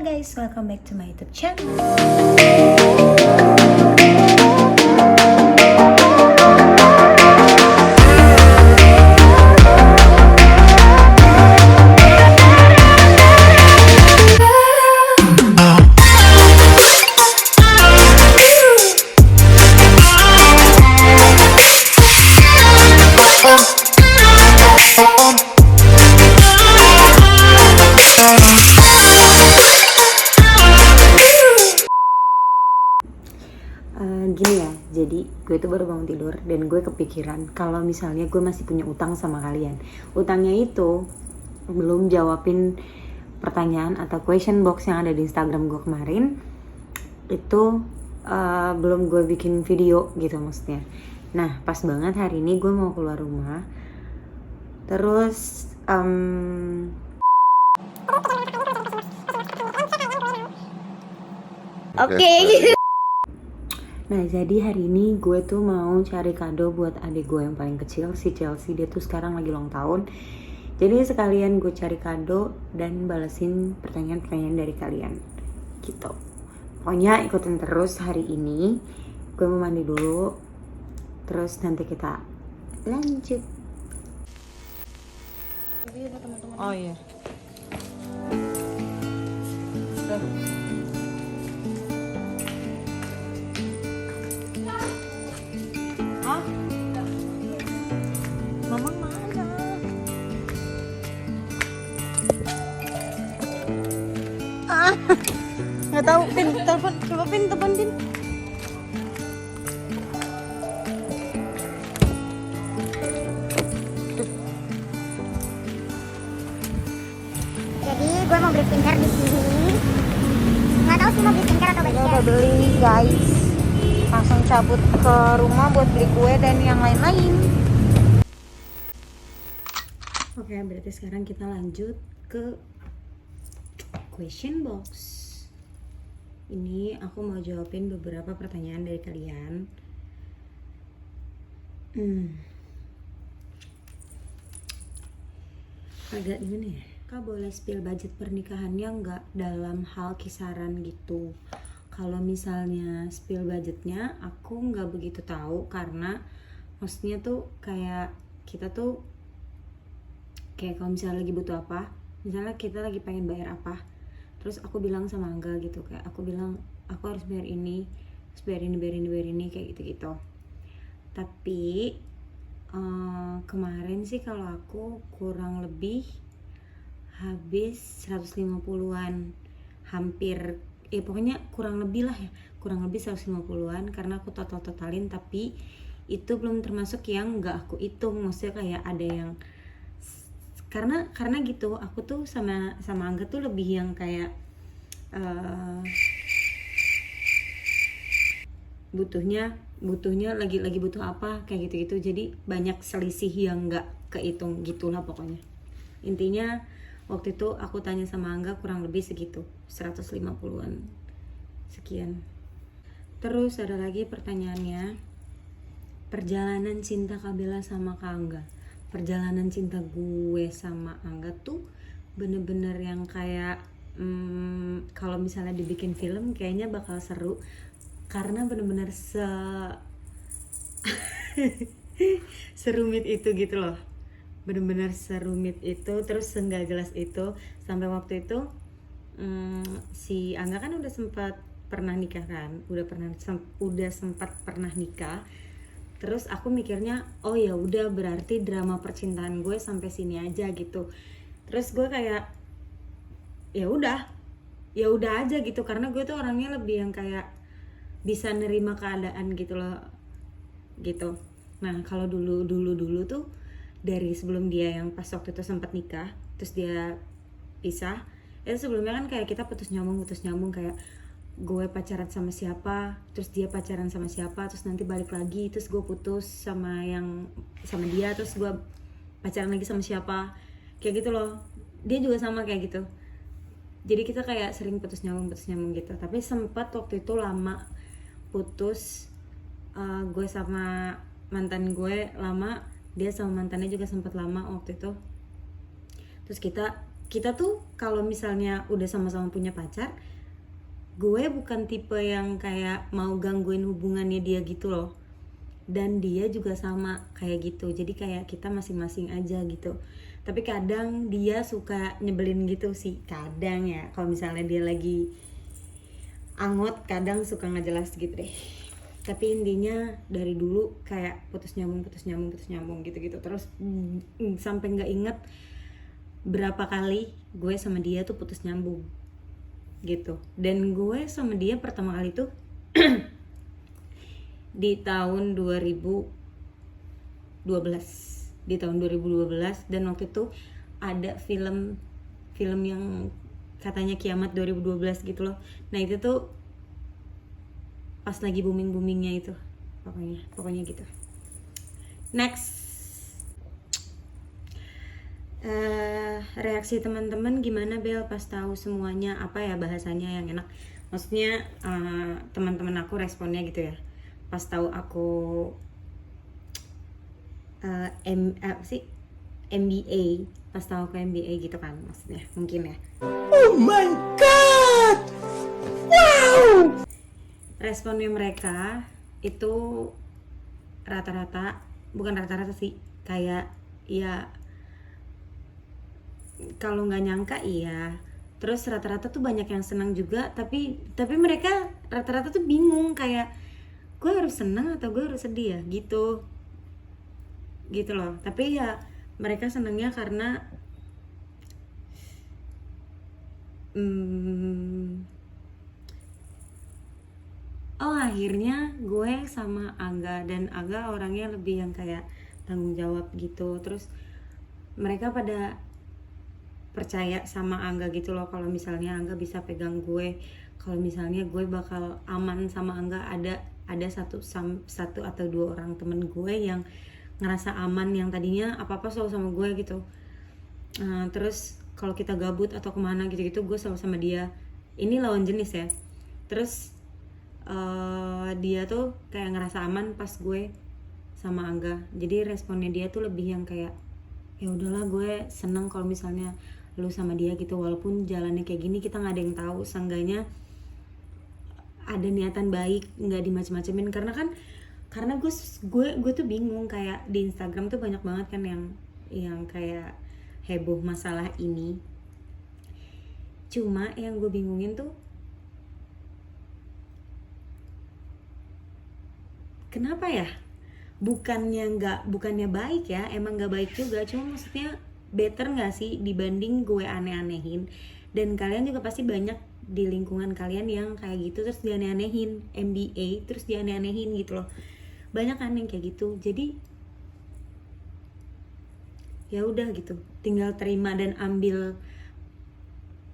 Halo guys, welcome back to my YouTube channel. Gini ya, jadi gue tuh baru bangun tidur dan gue kepikiran kalau misalnya gue masih punya utang sama kalian. Utangnya itu belum jawabin pertanyaan atau question box yang ada di Instagram gue kemarin. Itu belum gue bikin video gitu maksudnya. Nah pas banget hari ini gue mau keluar rumah. Terus Oke. Nah jadi hari ini gue tuh mau cari kado buat adik gue yang paling kecil, si Chelsea. Dia tuh sekarang lagi ulang tahun. Jadi sekalian gue cari kado dan balesin pertanyaan-pertanyaan dari kalian gitu. Pokoknya ikutin terus hari ini. Gue mau mandi dulu, terus nanti kita lanjut. Oh iya. Hah? Mama mana? Nggak tahu. Pin, telepon. Coba Pin, telepon Pin. Jadi gue mau beli skincare di sini. Nggak tahu sih mau beli skincare atau beli Kita udah beli guys. Langsung cabut ke rumah buat beli kue dan yang lain-lain. Oke, berarti sekarang kita lanjut ke question box. Ini aku mau jawabin beberapa pertanyaan dari kalian. Agak gimana ya? Kak boleh spill budget pernikahannya nggak dalam hal kisaran gitu? Kalau misalnya spill budgetnya, aku nggak begitu tahu karena maksudnya tuh kayak kita tuh kayak kalau misalnya lagi butuh apa, misalnya kita lagi pengen bayar apa, terus aku bilang sama Angga gitu, kayak aku bilang aku harus bayar ini, harus bayar ini kayak gitu. Tapi kemarin sih kalau aku kurang lebih habis 150-an, hampir pokoknya kurang lebih lah ya, kurang lebih 150-an karena aku totalin, tapi itu belum termasuk yang nggak aku hitung, maksudnya kayak ada yang karena gitu aku tuh sama Angga tuh lebih yang kayak butuhnya lagi butuh apa kayak gitu, jadi banyak selisih yang nggak kehitung gitulah pokoknya. Intinya waktu itu aku tanya sama Angga kurang lebih segitu, 150-an sekian. Terus ada lagi pertanyaannya, perjalanan cinta Kak Bella sama Kak Angga. Perjalanan cinta gue sama Angga tuh bener-bener yang kayak kalau misalnya dibikin film kayaknya bakal seru karena bener-bener serumit itu gitu loh, bener-bener serumit itu, terus nggak jelas itu. Sampai waktu itu si Angga kan udah sempat pernah nikah kan, udah sempat pernah nikah. Terus aku mikirnya, oh ya udah berarti drama percintaan gue sampai sini aja gitu. Terus gue kayak ya udah aja gitu, karena gue tuh orangnya lebih yang kayak bisa nerima keadaan gitu loh gitu. Nah kalau dulu tuh dari sebelum dia yang pas waktu itu sempat nikah terus dia pisah, itu sebelumnya kan kayak kita putus nyambung kayak gue pacaran sama siapa, terus dia pacaran sama siapa, terus nanti balik lagi, terus gue putus sama dia, terus gue pacaran lagi sama siapa, kayak gitu loh. Dia juga sama kayak gitu, jadi kita kayak sering putus nyambung gitu. Tapi sempat waktu itu lama putus, gue sama mantan gue lama, dia sama mantannya juga sempat lama waktu itu. Terus kita kita tuh kalau misalnya udah sama-sama punya pacar, gue bukan tipe yang kayak mau gangguin hubungannya dia gitu loh, dan dia juga sama kayak gitu, jadi kayak kita masing-masing aja gitu. Tapi kadang dia suka nyebelin gitu sih, kadang ya kalau misalnya dia lagi angot, kadang suka nggak jelas gitu deh. Tapi intinya dari dulu kayak putus nyambung gitu-gitu terus, sampai nggak inget berapa kali gue sama dia tuh putus nyambung gitu. Dan gue sama dia pertama kali tuh di tahun 2012, dan waktu itu ada film yang katanya kiamat 2012 gitu loh. Nah itu tuh pas lagi boomingnya itu, pokoknya gitu. Next, reaksi teman-teman gimana Bel pas tahu semuanya? Apa ya bahasanya yang enak? Maksudnya teman-teman aku responnya gitu ya, pas tahu aku MBA, pas tahu aku MBA gitu kan, maksudnya mungkin ya. Oh my god, wow. Responnya mereka itu rata-rata, bukan rata-rata sih, kayak ya kalau nggak nyangka iya, terus rata-rata tuh banyak yang senang juga, tapi mereka rata-rata tuh bingung kayak gue harus senang atau gue harus sedih ya gitu loh. Tapi ya mereka senangnya karena akhirnya gue sama Angga, dan Angga orangnya lebih yang kayak tanggung jawab gitu. Terus mereka pada percaya sama Angga gitu loh, kalau misalnya Angga bisa pegang gue, kalau misalnya gue bakal aman sama Angga. Ada satu atau dua orang temen gue yang ngerasa aman, yang tadinya apa-apa selalu sama gue gitu. Terus kalau kita gabut atau kemana gitu-gitu, gue selalu sama dia. Ini lawan jenis ya. Terus dia tuh kayak ngerasa aman pas gue sama Angga. Jadi responnya dia tuh lebih yang kayak ya udahlah, gue seneng kalau misalnya lu sama dia gitu, walaupun jalannya kayak gini kita nggak ada yang tahu. Seenggaknya ada niatan baik, nggak dimacem-macemin. Karena gue tuh bingung, kayak di Instagram tuh banyak banget kan yang kayak heboh masalah ini. Cuma yang gue bingungin tuh, kenapa ya? Bukannya baik ya, emang nggak baik juga. Cuma maksudnya better nggak sih dibanding gue aneh-anehin. Dan kalian juga pasti banyak di lingkungan kalian yang kayak gitu, terus dianeh-anehin, MBA terus dianeh-anehin gitu loh. Banyak kan yang kayak gitu. Jadi ya udah gitu, tinggal terima dan ambil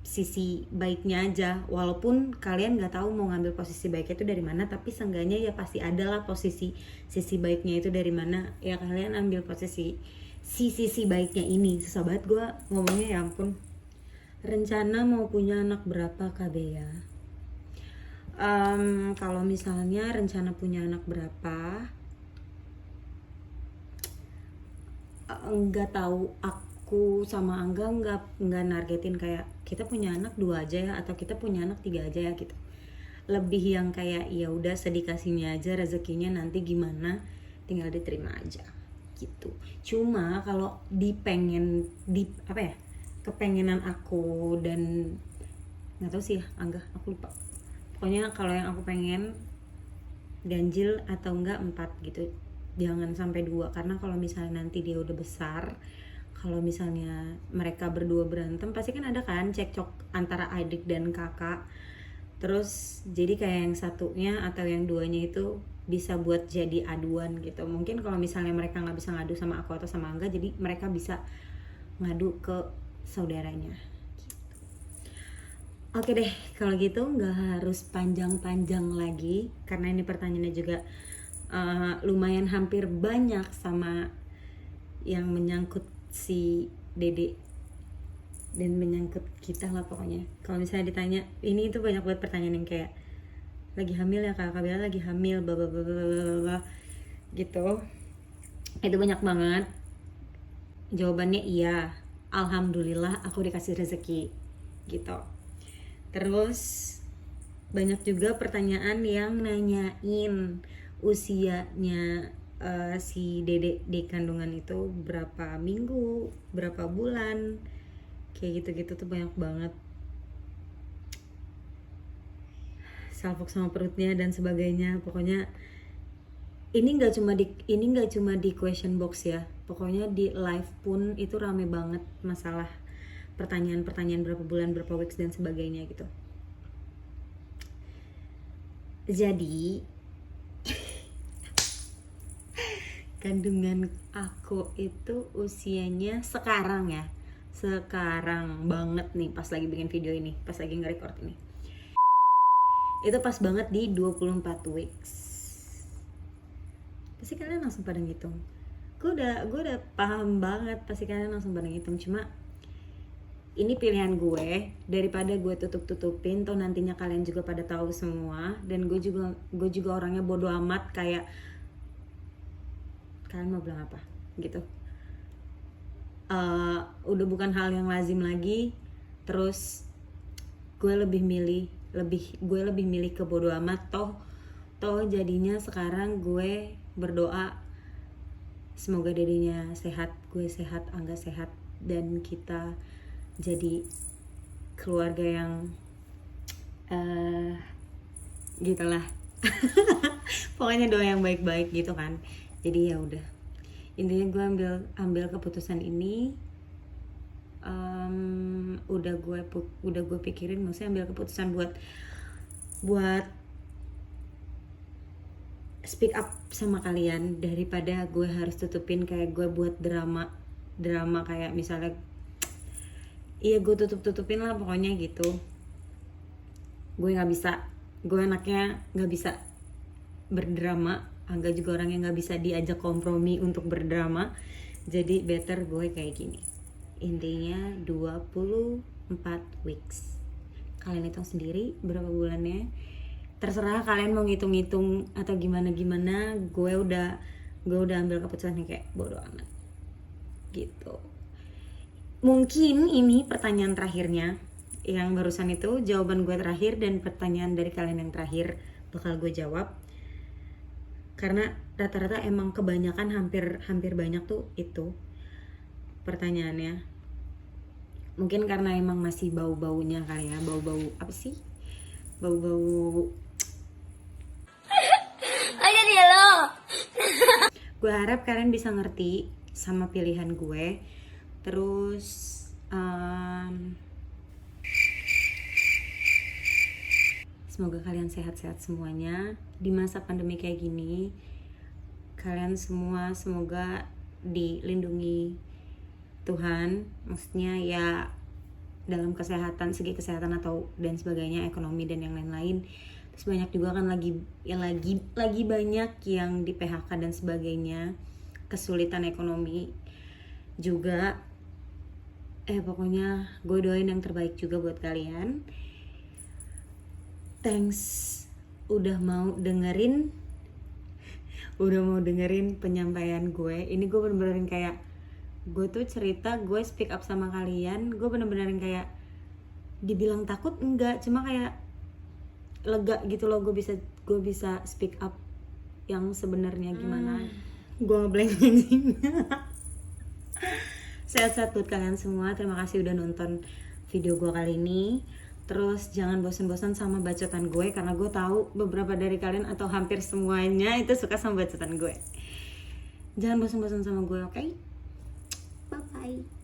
sisi baiknya aja. Walaupun kalian nggak tahu mau ngambil posisi baiknya itu dari mana, tapi seenggaknya ya pasti adalah sisi baiknya itu dari mana. Ya kalian ambil sisi baiknya ini. Susah banget gue ngomongnya, ya ampun. Rencana mau punya anak berapa Kak Bea? Kalau misalnya rencana punya anak berapa, nggak tahu. Aku sama Angga nggak nargetin kayak kita punya anak 2 aja ya, atau kita punya anak 3 aja ya gitu. Lebih yang kayak ya udah sedikasihnya aja, rezekinya nanti gimana tinggal diterima aja gitu. Cuma kalau kepengenan aku, dan nggak tahu sih ya Angga, aku lupa. Pokoknya kalau yang aku pengen ganjil atau enggak 4 gitu, jangan sampai 2. Karena kalau misalnya nanti dia udah besar, kalau misalnya mereka berdua berantem, pasti kan ada kan cekcok antara adik dan kakak. Terus jadi kayak yang satunya atau yang duanya itu bisa buat jadi aduan gitu. Mungkin kalau misalnya mereka nggak bisa ngadu sama aku atau sama Angga, jadi mereka bisa ngadu ke saudaranya gitu. Oke deh, kalau gitu nggak harus panjang-panjang lagi, karena ini pertanyaannya juga lumayan hampir banyak sama yang menyangkut si Dede dan menyangkut kita lah pokoknya. Kalau misalnya ditanya, ini itu banyak banget pertanyaan yang kayak lagi hamil ya Kak Bella, lagi hamil gitu. Itu banyak banget. Jawabannya iya, alhamdulillah aku dikasih rezeki gitu. Terus banyak juga pertanyaan yang nanyain usianya si dedek di kandungan itu berapa minggu, berapa bulan, kayak gitu-gitu tuh banyak banget. Salfok sama perutnya dan sebagainya. Pokoknya ini nggak cuma di question box ya. Pokoknya di live pun itu rame banget masalah pertanyaan-pertanyaan berapa bulan, berapa weeks dan sebagainya gitu. Jadi kandungan aku itu usianya sekarang banget nih pas lagi bikin video ini, pas lagi nge-record ini, itu pas banget di 24 weeks. Pasti kalian langsung pada ngitung. Gue udah paham banget, pasti kalian langsung pada ngitung. Cuma ini pilihan gue, daripada gue tutup-tutupin toh nantinya kalian juga pada tahu semua. Dan gue juga orangnya bodo amat, kayak kalian mau bilang apa gitu. Udah bukan hal yang lazim lagi. Terus gue lebih milih ke bodo amat. Toh jadinya sekarang gue berdoa semoga dedenya sehat, gue sehat, Angga sehat, dan kita jadi keluarga yang gitulah. Pokoknya doa yang baik-baik gitu kan. Jadi ya udah, intinya gue ambil keputusan ini. Udah gue pikirin, maksudnya ambil keputusan buat speak up sama kalian, daripada gue harus tutupin kayak gue buat drama kayak misalnya iya gue tutupin lah pokoknya gitu. Gue anaknya nggak bisa berdrama. Angga juga orang yang nggak bisa diajak kompromi untuk berdrama. Jadi better gue kayak gini. Intinya 24 weeks. Kalian hitung sendiri berapa bulannya. Terserah kalian mau ngitung-ngitung atau gimana. Gue udah ambil keputusan yang kayak bodo amat gitu. Mungkin ini pertanyaan terakhirnya. Yang barusan itu jawaban gue terakhir, dan pertanyaan dari kalian yang terakhir bakal gue jawab. Karena rata-rata emang kebanyakan hampir banyak tuh itu pertanyaannya. Mungkin karena emang masih bau-baunya kali ya, bau-bau apa sih? Bau-bau. Aja dia lo. Gue harap kalian bisa ngerti sama pilihan gue. Terus semoga kalian sehat-sehat semuanya di masa pandemi kayak gini. Kalian semua semoga dilindungi Tuhan, maksudnya ya dalam kesehatan, segi kesehatan atau dan sebagainya, ekonomi dan yang lain-lain. Terus banyak juga kan lagi banyak yang di PHK dan sebagainya, kesulitan ekonomi juga. Pokoknya gue doain yang terbaik juga buat kalian. Thanks udah mau dengerin penyampaian gue. Ini gue bener-bener kayak gue tuh cerita, gue speak up sama kalian. Gue bener-bener kayak dibilang takut enggak, cuma kayak lega gitu loh. Gue bisa speak up yang sebenarnya gimana. Gue ngeblank anjing. Sehat-sehat buat kalian semua. Terima kasih udah nonton video gue kali ini. Terus jangan bosan-bosan sama bacotan gue, karena gue tahu beberapa dari kalian atau hampir semuanya itu suka sama bacotan gue. Jangan bosan-bosan sama gue, oke? Bye-bye.